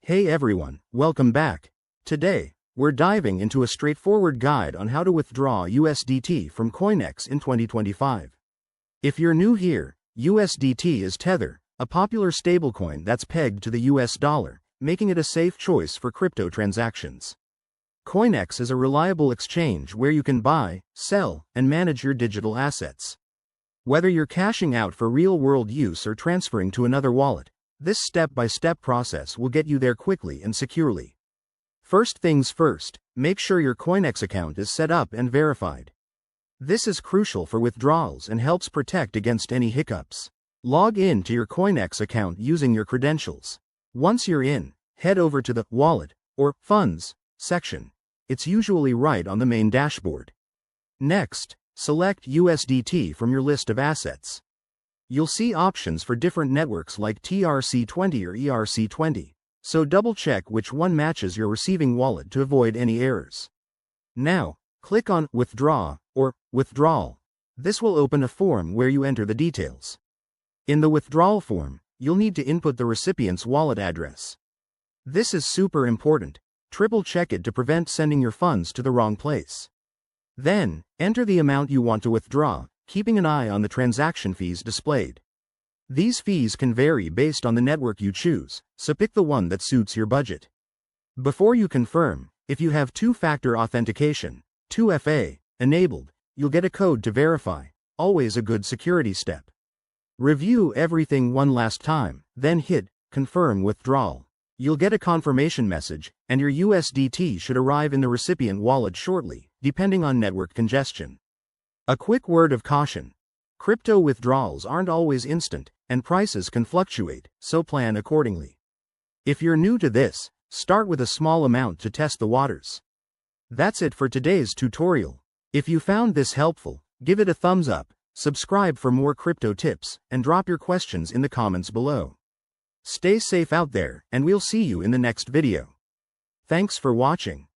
Hey everyone, welcome back. Today, we're diving into a straightforward guide on how to withdraw USDT from Coinex in 2025. If you're new here, USDT is Tether, a popular stablecoin that's pegged to the US dollar, making it a safe choice for crypto transactions. Coinex is a reliable exchange where you can buy, sell, and manage your digital assets. Whether you're cashing out for real-world use or transferring to another wallet, this step-by-step process will get you there quickly and securely. First things first, make sure your Coinex account is set up and verified. This is crucial for withdrawals and helps protect against any hiccups. Log in to your Coinex account using your credentials. Once you're in, head over to the Wallet or Funds section. It's usually right on the main dashboard. Next, select USDT from your list of assets. You'll see options for different networks like TRC20 or ERC20, so double-check which one matches your receiving wallet to avoid any errors. Now, click on Withdraw or Withdrawal. This will open a form where you enter the details. In the withdrawal form, you'll need to input the recipient's wallet address. This is super important. Triple-check it to prevent sending your funds to the wrong place. Then, enter the amount you want to withdraw, keeping an eye on the transaction fees displayed. These fees can vary based on the network you choose, so pick the one that suits your budget. Before you confirm, if you have two-factor authentication, 2FA, enabled, you'll get a code to verify, always a good security step. Review everything one last time, then hit Confirm Withdrawal. You'll get a confirmation message, and your USDT should arrive in the recipient wallet shortly, depending on network congestion. A quick word of caution. Crypto withdrawals aren't always instant, and prices can fluctuate, so plan accordingly. If you're new to this, start with a small amount to test the waters. That's it for today's tutorial. If you found this helpful, give it a thumbs up, subscribe for more crypto tips, and drop your questions in the comments below. Stay safe out there, and we'll see you in the next video. Thanks for watching.